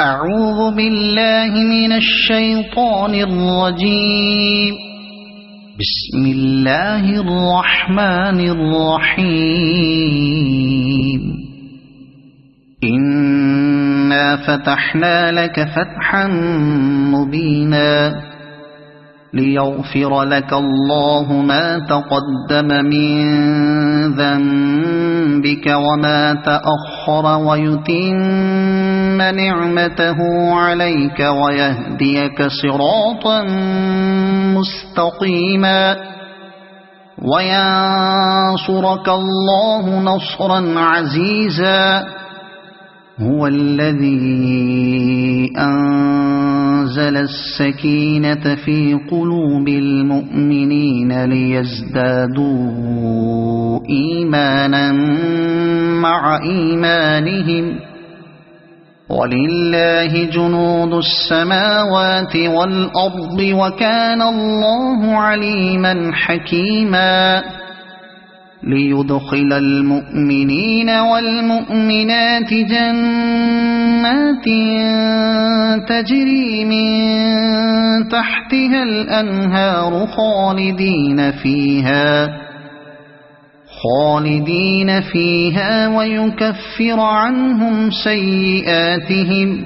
أعوذ بالله من الشيطان الرجيم. بسم الله الرحمن الرحيم. إنا فتحنا لك فتحا مبينا ليغفر لك الله ما تقدم من ذنبك وما تأخر ويتم نعمته عليك ويهديك صراطا مستقيما وينصرك الله نصرا عزيزا. هو الذي أنزل السكينة في قلوب المؤمنين ليزدادوا إيمانا مع إيمانهم ولله جنود السماوات والأرض وكان الله عليما حكيما. ليدخل المؤمنين والمؤمنات جنات تجري من تحتها الأنهار خالدين فيها ويكفر عنهم سيئاتهم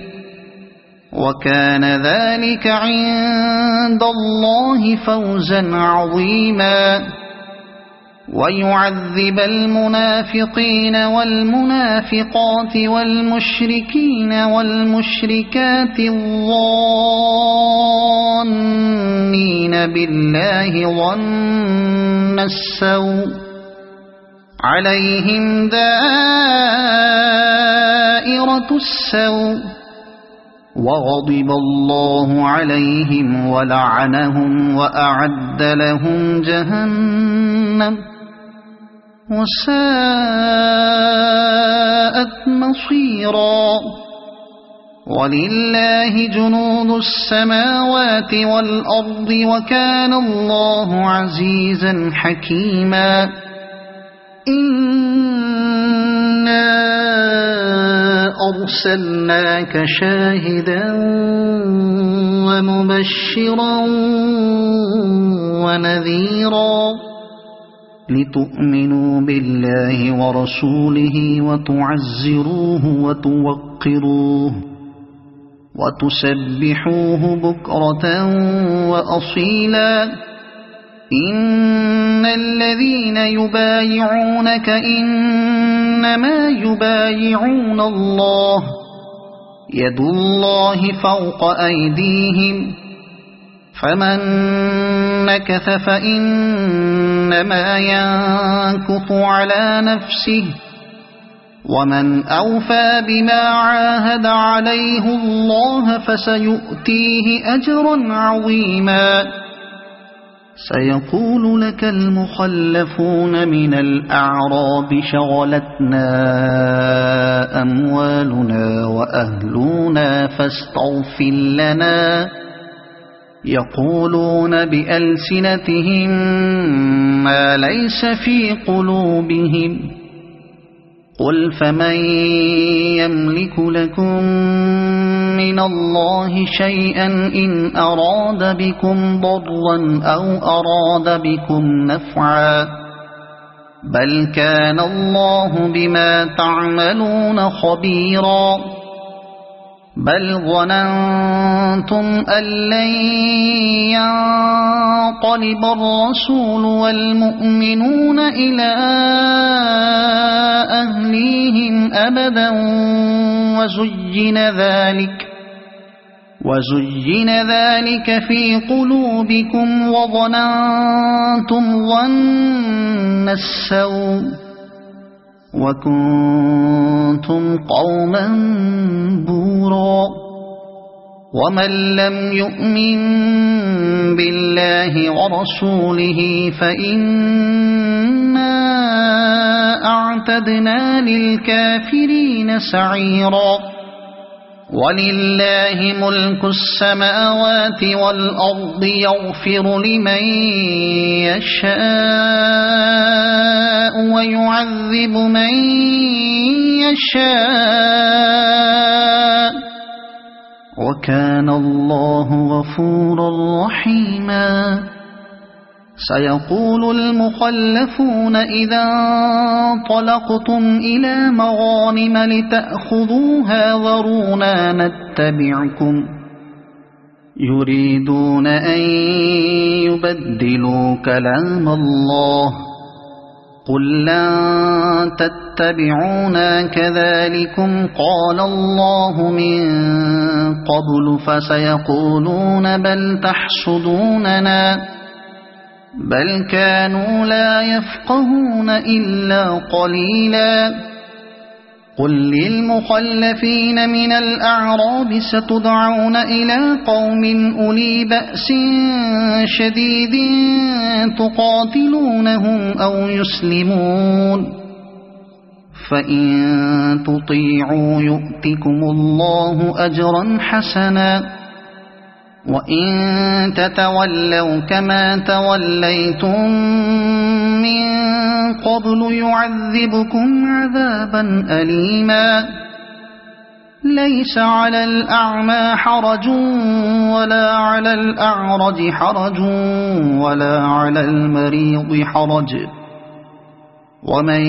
وكان ذلك عند الله فوزا عظيما. ويعذب المنافقين والمنافقات والمشركين والمشركات الظانين بالله ظن السوء عليهم دائرة السوء وغضب الله عليهم ولعنهم وأعد لهم جهنم وساءت مصيرا. ولله جنود السماوات والأرض وكان الله عزيزا حكيما. إنا أرسلناك شاهدا ومبشرا ونذيرا لتؤمنوا بالله ورسوله وتعزروه وتوقروه وتسبحوه بكرة وأصيلا. إن الذين يبايعونك إنما يبايعون الله يد الله فوق أيديهم فمن نكث فإنما ينكث على نفسه ومن أوفى بما عاهد عليه الله فسيؤتيه أجرا عظيما. سيقول لك المخلفون من الأعراب شغلتنا أموالنا وأهلنا فاستغفر لنا يقولون بألسنتهم ما ليس في قلوبهم قل فمن يملك لكم من الله شيئا إن أراد بكم ضرا أو أراد بكم نفعا بل كان الله بما تعملون خبيرا. بل ظننتم أن لن ينقلب الرسول والمؤمنون إلى أهليهم أبدا وزين ذلك في قلوبكم وظننتم ظن السوء وكنتم قوما بورا. ومن لم يؤمن بالله ورسوله فإنا أعتدنا للكافرين سعيرا. ولله ملك السماوات والأرض يغفر لمن يشاء ويعذب من يشاء وكان الله غفورا رحيما سيقول المخلفون إذا انطلقتم إلى مغانم لتأخذوها ذرونا نتبعكم يريدون أن يبدلوا كلام الله قل لن تتبعونا كذلكم قال الله من قبل فسيقولون بل تحسدوننا بل كانوا لا يفقهون إلا قليلا قل للمخلفين من الأعراب ستدعون إلى قوم أولي بأس شديد تقاتلونهم أو يسلمون فإن تطيعوا يؤتكم الله أجرا حسنا وإن تتولوا كما توليتم من قبل يعذبكم عذابا أليما ليس على الأعمى حرج ولا على الأعرج حرج ولا على المريض حرج ومن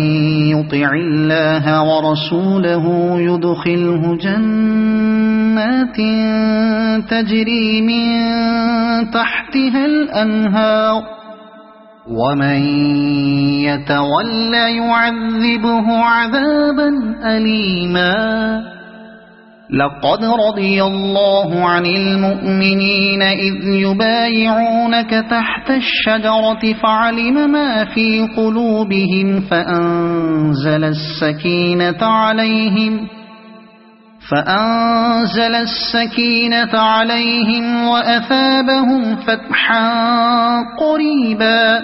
يطع الله ورسوله يدخله جنات تجري من تحتها الأنهار ومن يتولى يعذبه عذابا أليما لقد رضي الله عن المؤمنين إذ يبايعونك تحت الشجرة فعلم ما في قلوبهم فأنزل السكينة عليهم وأثابهم فتحا قريبا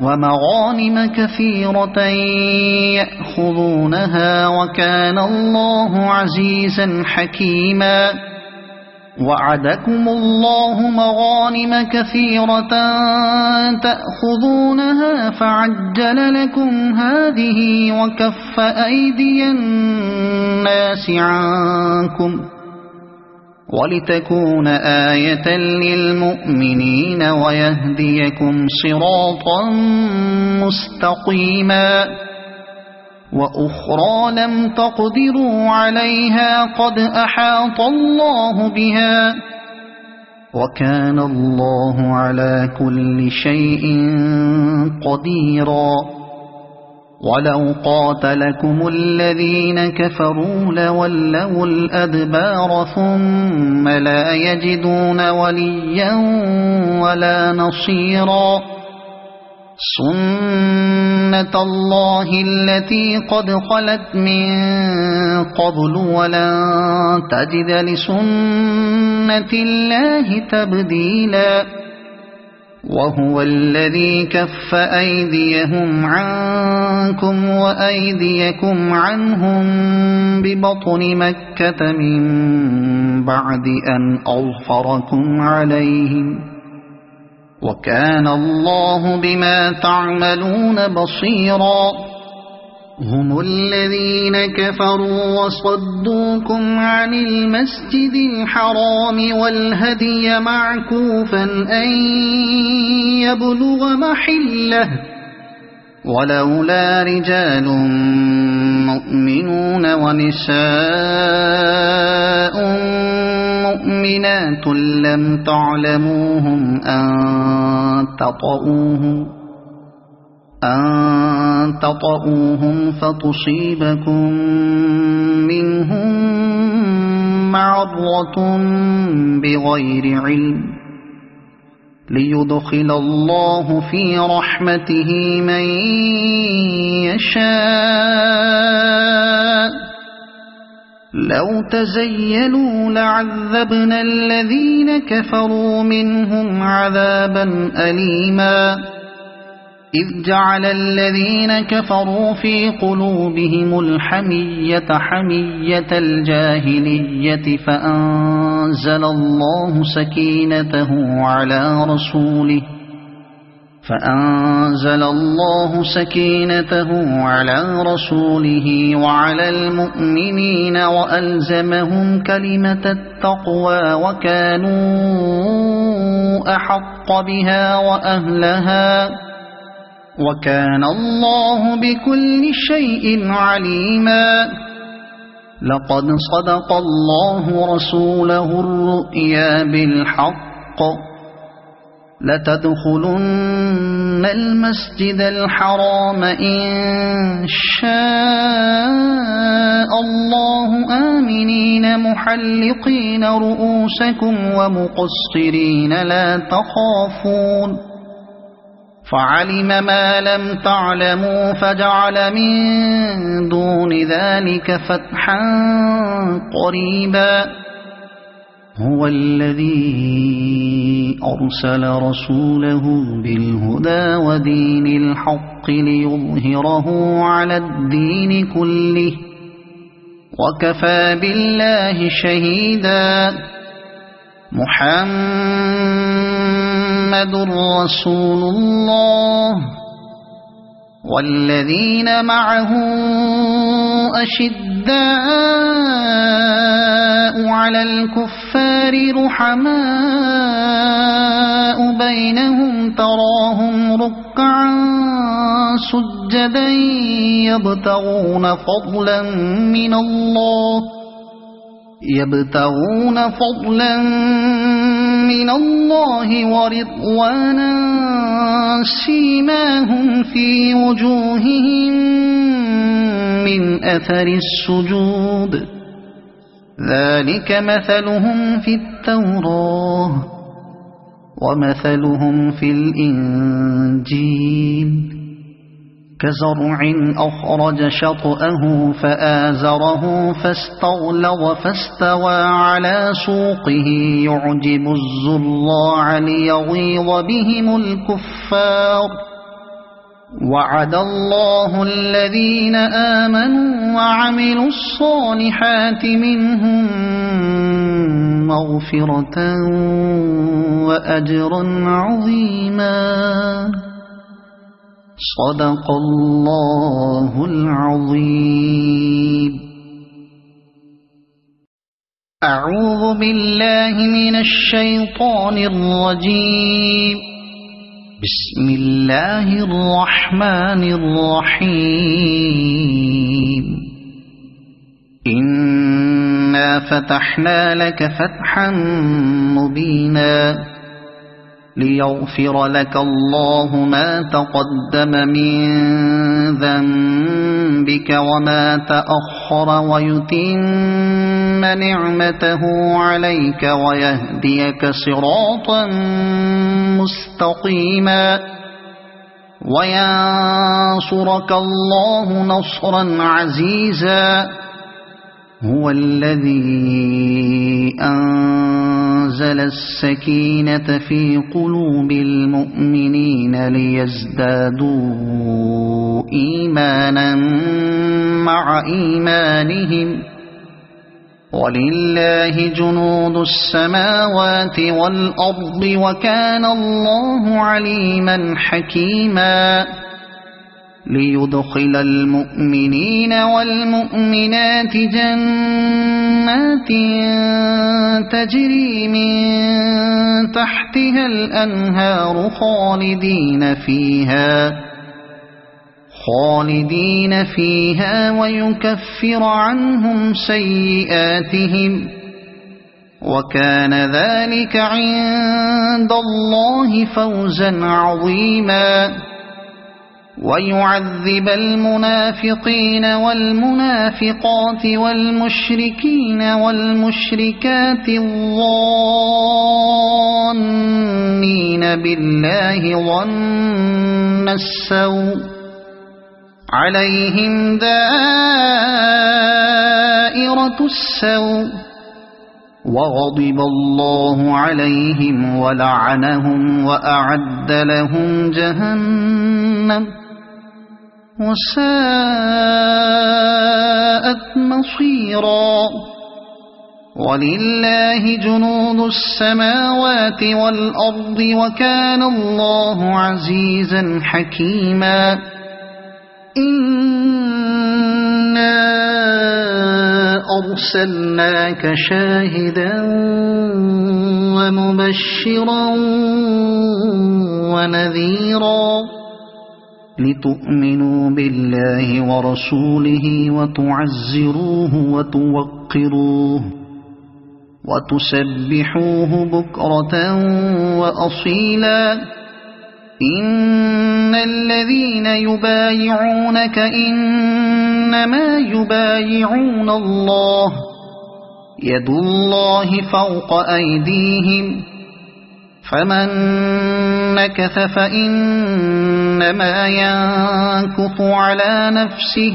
ومغانم كثيرة يأخذونها وكان الله عزيزا حكيما وعدكم الله مغانم كثيرة تأخذونها فعجل لكم هذه وكف أيدي الناس عنكم ولتكون آية للمؤمنين ويهديكم صراطا مستقيما وأخرى لم تقدروا عليها قد أحاط الله بها وكان الله على كل شيء قديرا ولو قاتلكم الذين كفروا لولوا الأدبار ثم لا يجدون وليا ولا نصيرا سنة الله التي قد خلت من قبل ولن تجد لسنة الله تبديلا وهو الذي كف أيديهم عنكم وأيديكم عنهم ببطن مكة من بعد أن أظفركم عليهم وكان الله بما تعملون بصيرا هم الذين كفروا وصدوكم عن المسجد الحرام والهدي معكوفا أن يبلغ محله ولولا رجال مؤمنون ونساء مؤمنات لم تعلموهم أن تطؤوهم فتصيبكم منهم معرة بغير علم ليدخل الله في رحمته من يشاء لو تزيلوا لعذبنا الذين كفروا منهم عذابا أليما إذ جعل الذين كفروا في قلوبهم الحمية حمية الجاهلية فأنزل الله سكينته على رسوله فأنزل الله سكينته على رسوله وعلى المؤمنين وألزمهم كلمة التقوى وكانوا أحق بها وأهلها وكان الله بكل شيء عليما. لقد صدق الله رسوله الرؤيا بالحق لتدخلن المسجد الحرام إن شاء الله آمنين محلقين رؤوسكم ومقصرين لا تخافون فعلم ما لم تعلموا فجعل من دون ذلك فتحا قريبا. هو الذي أرسل رسوله بالهدى ودين الحق ليظهره على الدين كله وكفى بالله شهيدا. محمد رسول الله والذين معه أشداء على الكفار رحماء بينهم تراهم ركعا سجدا يبتغون فضلا من الله ورضوانا سيماهم في وجوههم من أثر السجود ذلك مثلهم في التوراة ومثلهم في الإنجيل كزرع أخرج شطأه فآزره فاستغلظ فاستوى على سوقه يعجب الزراع ليغيظ بهم الكفار. وعد الله الذين آمنوا وعملوا الصالحات منهم مغفرة وأجرا عظيما. صدق الله العظيم. أعوذ بالله من الشيطان الرجيم. بسم الله الرحمن الرحيم. إنا فتحنا لك فتحا مبينا ليغفر لك الله ما تقدم من ذنبك وما تأخر ويتم نعمته عليك ويهديك صراطا مستقيما وينصرك الله نصرا عزيزا. هو الذي أنزل السكينة في قلوب المؤمنين ليزدادوا إيمانا مع إيمانهم ولله جنود السماوات والأرض وكان الله عليما حكيما. ليدخل المؤمنين والمؤمنات جنات تجري من تحتها الأنهار خالدين فيها ويكفر عنهم سيئاتهم وكان ذلك عند الله فوزا عظيما. ويعذب المنافقين والمنافقات والمشركين والمشركات الظانين بالله ظن السوء عليهم دائرة السوء وغضب الله عليهم ولعنهم وأعد لهم جهنم وساءت مصيرا. ولله جنود السماوات والأرض وكان الله عزيزا حكيما إنا أرسلناك شاهدا ومبشرا ونذيرا لتؤمنوا بالله ورسوله وتعزروه وتوقروه وتسبحوه بكرة وأصيلا إن الذين يبايعونك إنما يبايعون الله يد الله فوق أيديهم فمن نكث فإنما ينكث على نفسه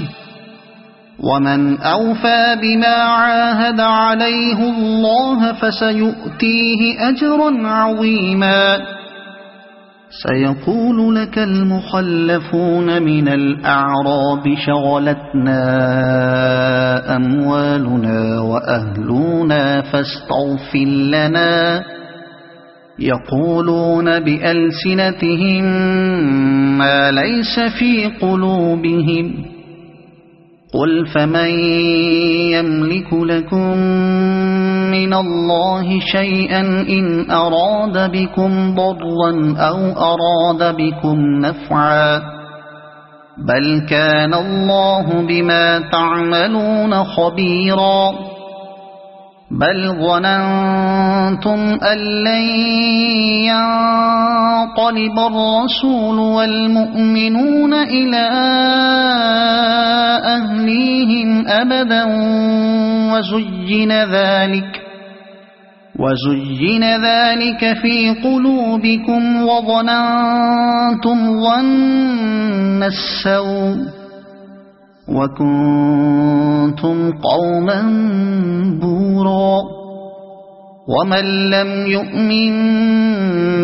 ومن أوفى بما عاهد عليه الله فسيؤتيه أجرا عظيما سيقول لك المخلفون من الأعراب شغلتنا أموالنا وأهلنا فاستغفر لنا يقولون بألسنتهم ما ليس في قلوبهم قل فمن يملك لكم من الله شيئا إن أراد بكم ضرا أو أراد بكم نفعا بل كان الله بما تعملون خبيرا بل ظننتم أن لن ينقلب الرسول والمؤمنون إلى أهليهم أبدا وزين ذلك في قلوبكم وظننتم ظن السوء وكنتم قوما بورا ومن لم يؤمن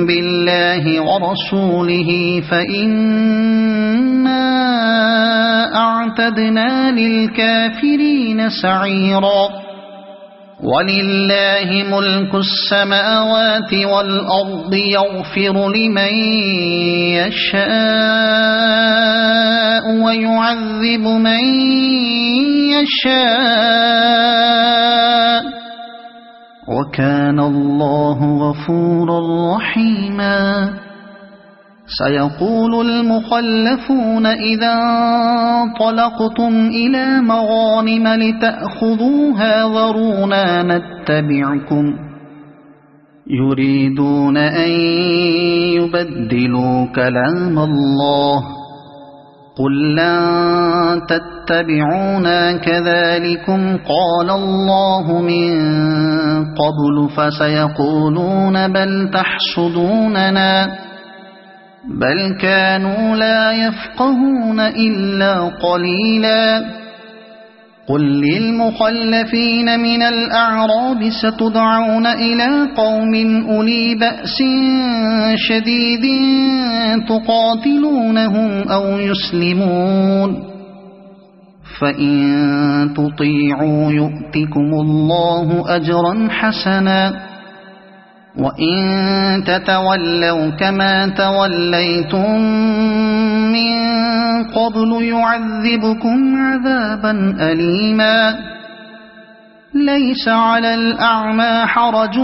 بالله ورسوله فإنا أعتدنا للكافرين سعيرا ولله ملك السماوات والأرض يغفر لمن يشاء ويعذب من يشاء وكان الله غفورا رحيما سيقول المخلفون إذا انطلقتم إلى مغانم لتأخذوها ذرونا نتبعكم يريدون أن يبدلوا كلام الله قل لن تتبعونا كذلكم قال الله من قبل فسيقولون بل تحسدوننا بل كانوا لا يفقهون إلا قليلا قل للمخلفين من الأعراب ستدعون إلى قوم أولي بأس شديد تقاتلونهم أو يسلمون فإن تطيعوا يؤتكم الله أجرا حسنا وإن تتولوا كما توليتم من قبل يعذبكم عذابا أليما ليس على الأعمى حرج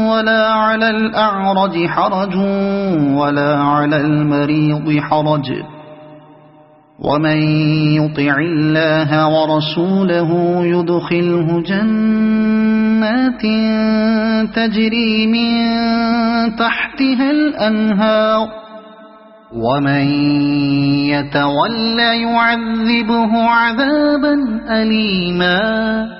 ولا على الأعرج حرج ولا على المريض حرج ومن يطع الله ورسوله يدخله جنات تجري من تحتها الأنهار ومن يتول يعذبه عذابا أليما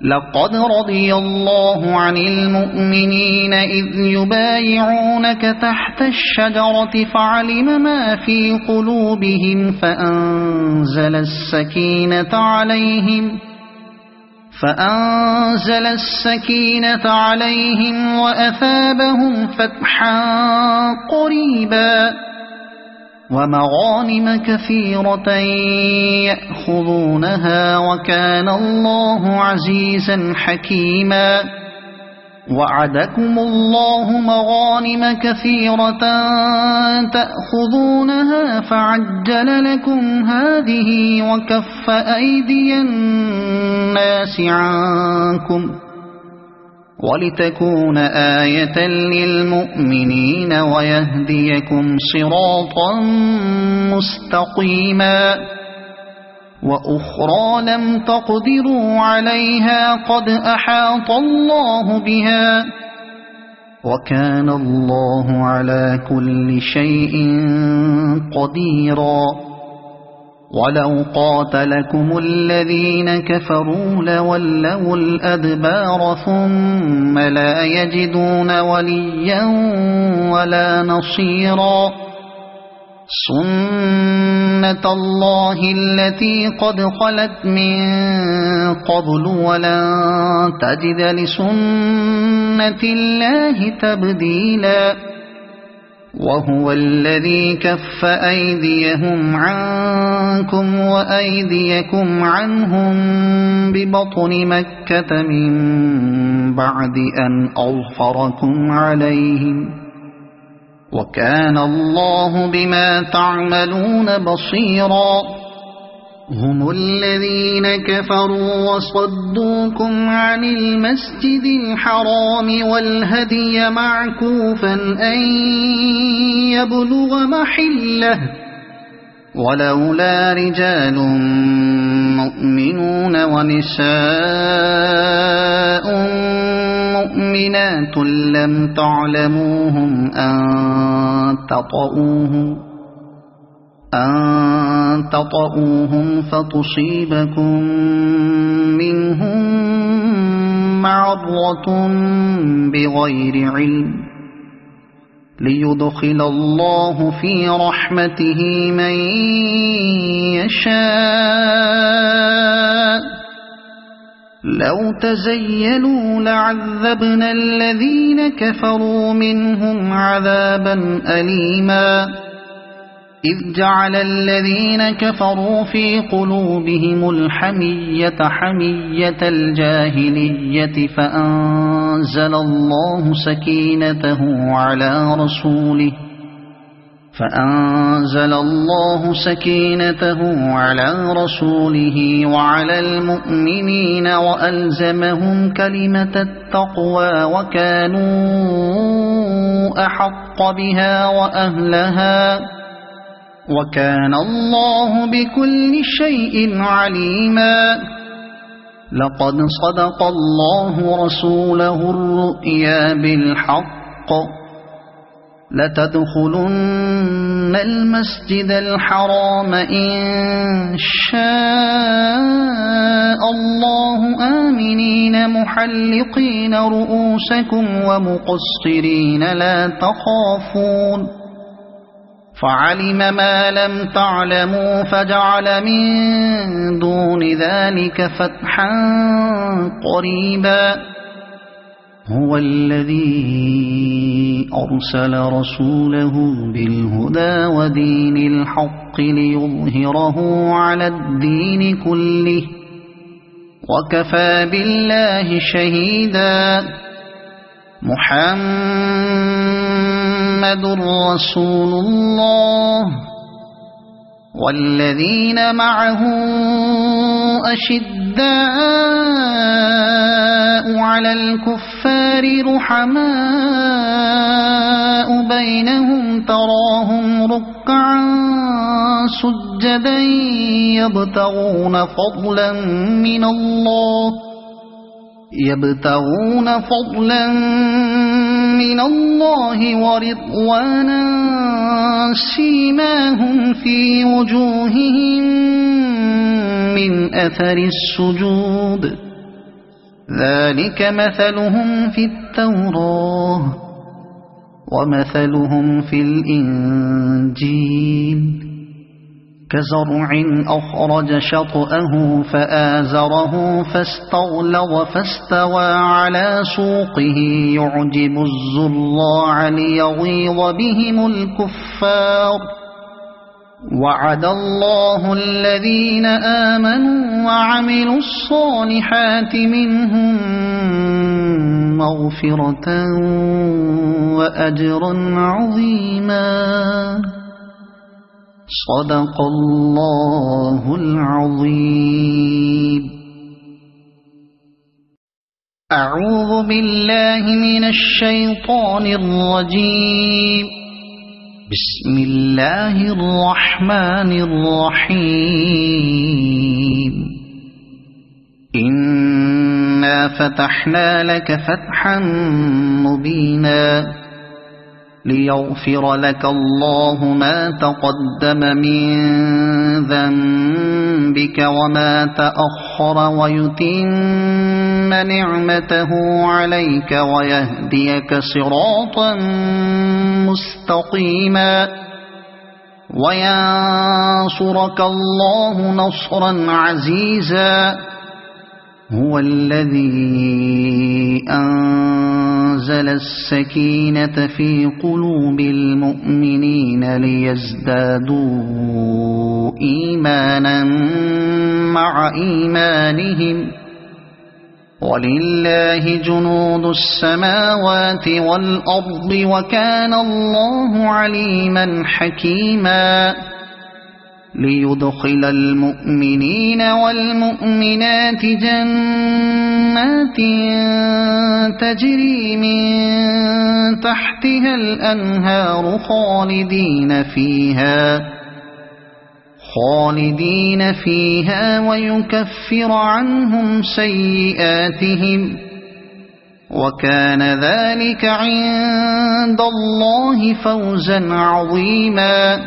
لقد رضي الله عن المؤمنين إذ يبايعونك تحت الشجرة فعلم ما في قلوبهم فأنزل السكينة عليهم وأثابهم فتحا قريبا ومغانم كثيرة يأخذونها وكان الله عزيزا حكيما وعدكم الله مغانم كثيرة تأخذونها فعجل لكم هذه وكف أيدي الناس عنكم ولتكون آية للمؤمنين ويهديكم صراطا مستقيما وأخرى لم تقدروا عليها قد أحاط الله بها وكان الله على كل شيء قديرا ولو قاتلكم الذين كفروا لولوا الأدبار ثم لا يجدون وليا ولا نصيرا سنة الله التي قد خلت من قبل ولن تجد لسنة الله تبديلا وهو الذي كف أيديهم عنكم وأيديكم عنهم ببطن مكة من بعد أن أظفركم عليهم وكان الله بما تعملون بصيرا هم الذين كفروا وصدوكم عن المسجد الحرام والهدي معكوفا أن يبلغ محله ولولا رجال مؤمنون ونساء مؤمنات لم تعلموهم أن تطؤوهم فتصيبكم منهم معرة بغير علم ليدخل الله في رحمته من يشاء لو تزيلوا لعذبنا الذين كفروا منهم عذابا أليما إذ جعل الذين كفروا في قلوبهم الحمية حمية الجاهلية فأنزل الله سكينته على رسوله وعلى المؤمنين وألزمهم كلمة التقوى وكانوا أحق بها وأهلها وكان الله بكل شيء عليما لقد صدق الله رسوله الرؤيا بالحق لتدخلن المسجد الحرام إن شاء الله آمنين محلقين رؤوسكم ومقصرين لا تخافون فعلم ما لم تعلموا فجعل من دون ذلك فتحا قريبا هو الذي أرسل رسوله بالهدى ودين الحق ليظهره على الدين كله وكفى بالله شهيدا محمد رسول الله والذين معه أشداء على الكفار رحماء بينهم تراهم ركعا سجدا يبتغون فضلا من الله ورضوانا سيماهم في وجوههم من أثر السجود ذلك مثلهم في التوراة ومثلهم في الإنجيل كزرع أخرج شطأه فآزره فاستغلظ فاستوى على سوقه يعجب الزراع ليغيظ بهم الكفار وعد الله الذين آمنوا وعملوا الصالحات منهم مغفرة وأجرا عظيما. صدق الله العظيم. أعوذ بالله من الشيطان الرجيم. بسم الله الرحمن الرحيم. إنا فتحنا لك فتحا مبينا ليغفر لك الله ما تقدم من ذنبك وما تأخر ويتم نعمته عليك ويهديك صراطا مستقيما وينصرك الله نصرا عزيزا. هو الذي أنزل السكينة في قلوب المؤمنين ليزدادوا إيمانا مع إيمانهم ولله جنود السماوات والأرض وكان الله عليما حكيما. ليدخل المؤمنين والمؤمنات جنات تجري من تحتها الأنهار خالدين فيها ويكفر عنهم سيئاتهم وكان ذلك عند الله فوزا عظيما.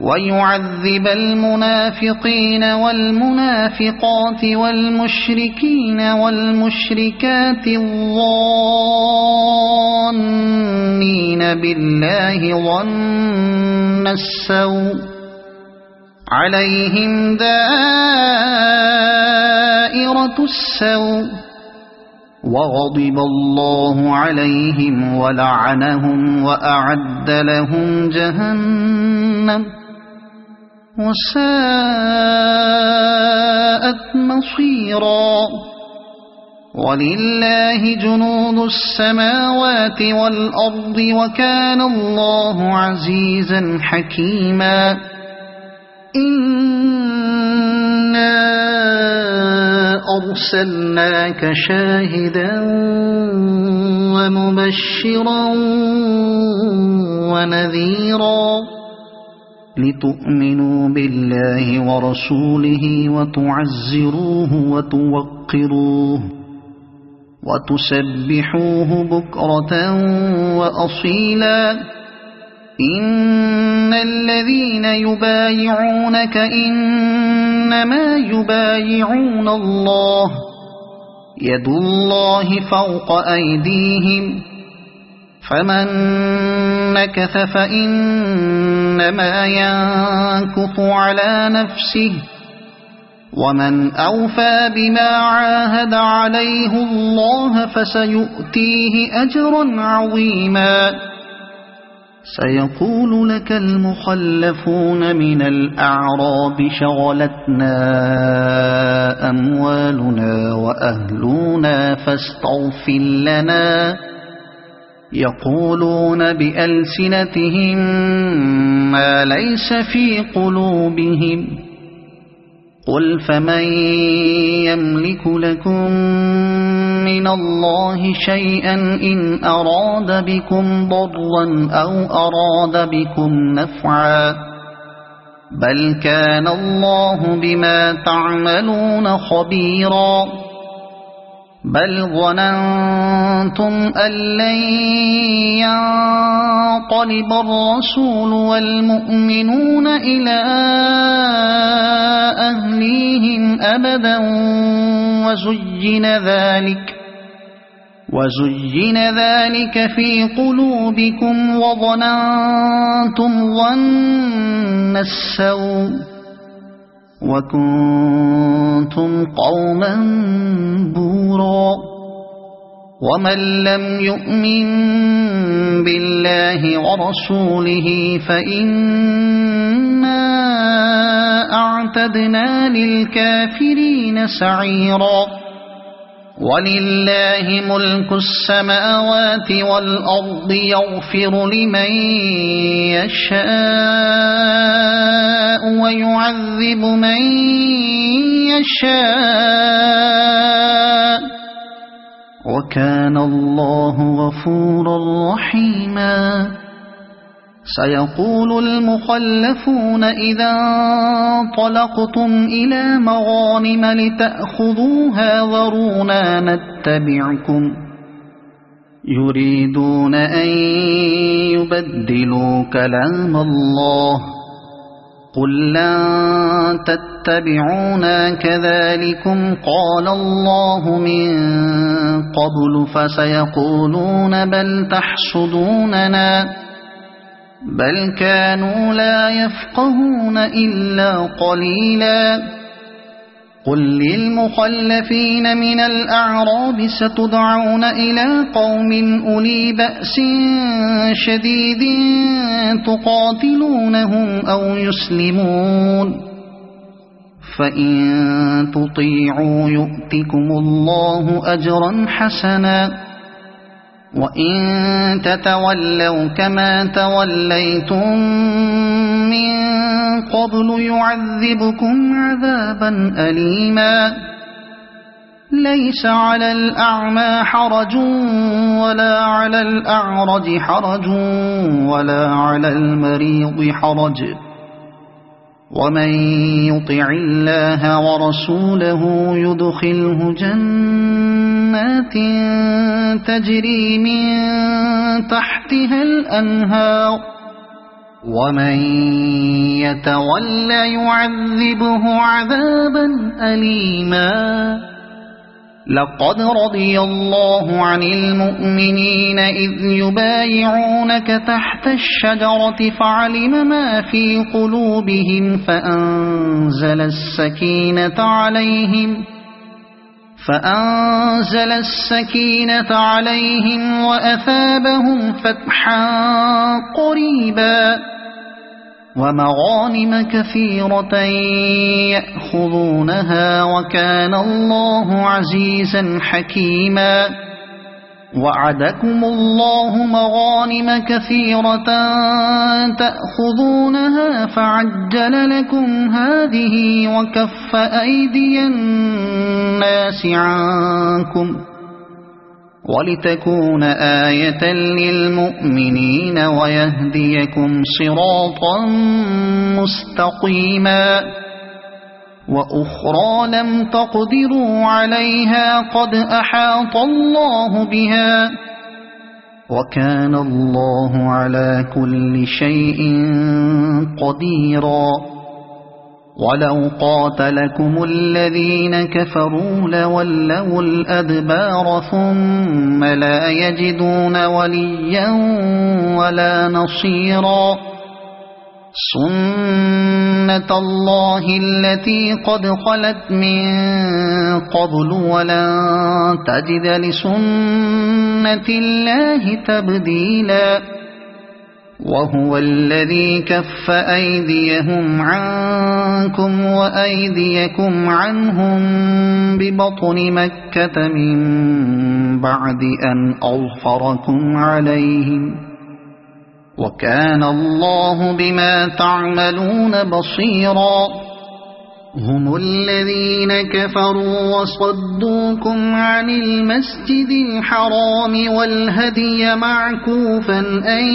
ويعذب المنافقين والمنافقات والمشركين والمشركات الظانين بالله ظن السوء عليهم دائرة السوء وغضب الله عليهم ولعنهم وأعد لهم جهنم وساءت مصيرا. ولله جنود السماوات والأرض وكان الله عزيزا حكيما. إنا أرسلناك شاهدا ومبشرا ونذيرا لتؤمنوا بالله ورسوله وتعزروه وتوقروه وتسبحوه بكرة وأصيلا. إن الذين يبايعونك إنما يبايعون الله يد الله فوق أيديهم فمن نكث فإنما ينكث على نفسه ومن أوفى بما عاهد عليه الله فسيؤتيه أجرا عظيما. سيقول لك المخلفون من الأعراب شغلتنا أموالنا وأهلنا فاستغفر لنا. يقولون بألسنتهم ما ليس في قلوبهم قل فمن يملك لكم من الله شيئا إن أراد بكم ضرا أو أراد بكم نفعا بل كان الله بما تعملون خبيرا. بل ظننتم أن لن ينقلب الرسول والمؤمنون إلى أهليهم أبدا وزين ذلك في قلوبكم وظننتم ظن السوء وكنتم قوما بورا. ومن لم يؤمن بالله ورسوله فإن إنا أعتدنا للكافرين سعيرا ولله ملك السماوات والأرض يغفر لمن يشاء ويعذب من يشاء وكان الله غفورا رحيما سيقول المخلفون إذا انطلقتم إلى مغانم لتأخذوها ذرونا نتبعكم يريدون أن يبدلوا كلام الله قل لن تتبعونا كذلكم قال الله من قبل فسيقولون بل تحسدوننا بل كانوا لا يفقهون إلا قليلا قل للمخلفين من الأعراب ستدعون إلى قوم أولي بأس شديد تقاتلونهم أو يسلمون فإن تطيعوا يؤتكم الله أجرا حسنا وإن تتولوا كما توليتم من قبل يعذبكم عذابا أليما ليس على الأعمى حرج ولا على الأعرج حرج ولا على المريض حرج ومن يطع الله ورسوله يدخله جنات تجري من تحتها الأنهار ومن يتولى يعذبه عذابا أليما لقد رضي الله عن المؤمنين إذ يبايعونك تحت الشجرة فعلم ما في قلوبهم فأنزل السكينة عليهم وأثابهم فتحا قريبا ومغانم كثيرة يأخذونها وكان الله عزيزا حكيما وعدكم الله مغانم كثيرة تأخذونها فعجل لكم هذه وكف أيدي الناس عنكم ولتكون آية للمؤمنين ويهديكم صراطا مستقيما وأخرى لم تقدروا عليها قد أحاط الله بها وكان الله على كل شيء قديرا ولو قاتلكم الذين كفروا لولوا الأدبار ثم لا يجدون وليا ولا نصيرا سنة الله التي قد خلت من قبل ولن تجد لسنة الله تبديلا وهو الذي كف أيديهم عنكم وأيديكم عنهم ببطن مكة من بعد أن أظفركم عليهم وكان الله بما تعملون بصيرا هم الذين كفروا وصدوكم عن المسجد الحرام والهدي معكوفا أن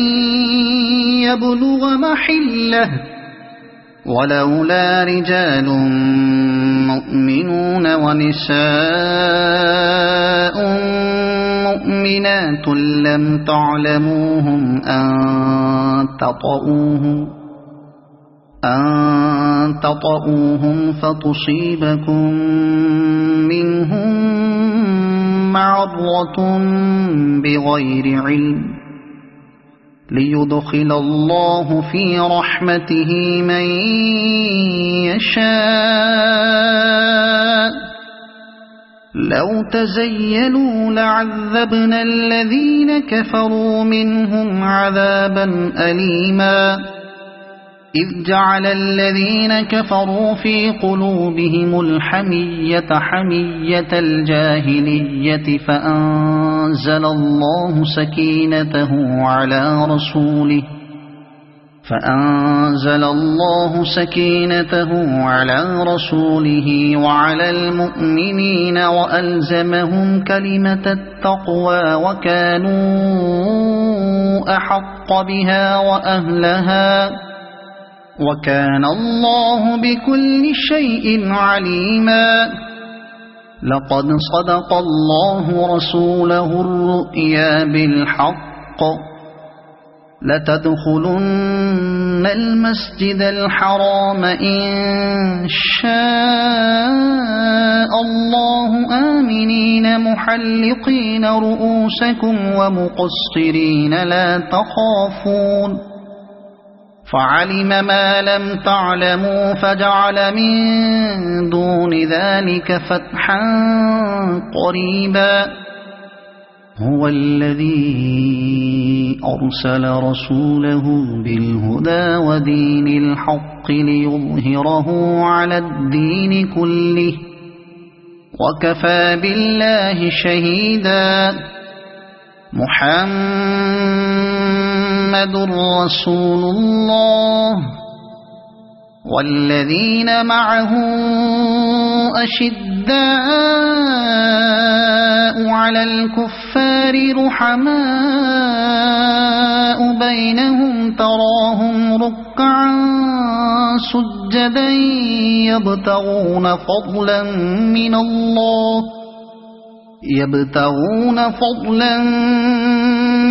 يبلغ محله ولولا رجال مؤمنون ونساء مؤمنات لم تعلموهم أن تطؤوهم فتصيبكم منهم معرة بغير علم ليدخل الله في رحمته من يشاء لو تزيلوا لعذبنا الذين كفروا منهم عذابا أليما إذ جعل الذين كفروا في قلوبهم الحمية حمية الجاهلية فأنزل الله سكينته على رسوله وعلى المؤمنين وألزمهم كلمة التقوى وكانوا أحق بها وأهلها وكان الله بكل شيء عليما. لقد صدق الله رسوله الرؤيا بالحق لتدخلن المسجد الحرام إن شاء الله آمنين محلقين رؤوسكم ومقصرين لا تخافون فعلم ما لم تعلموا فجعل من دون ذلك فتحا قريبا. هو الذي أرسل رسوله بالهدى ودين الحق ليظهره على الدين كله وكفى بالله شهيدا. محمد رسول الله والذين معه أشداء على الكفار رحماء بينهم تراهم ركعا سجدا يبتغون فضلا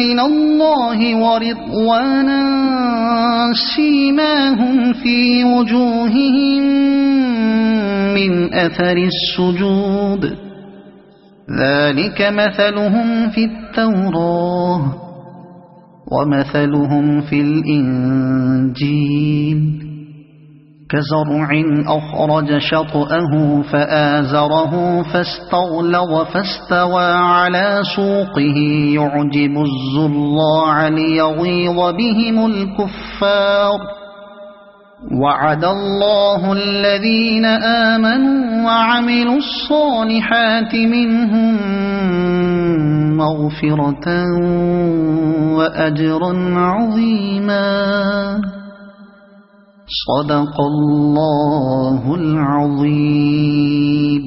من الله ورضوانا سيماهم في وجوههم من أثر السجود ذلك مثلهم في التوراة ومثلهم في الإنجيل كزرع أخرج شطأه فآزره فاستغلظ فاستوى على سوقه يعجب الزراع ليغيظ بهم الكفار. وعد الله الذين آمنوا وعملوا الصالحات منهم مغفرة وأجرا عظيما. صدق الله العظيم.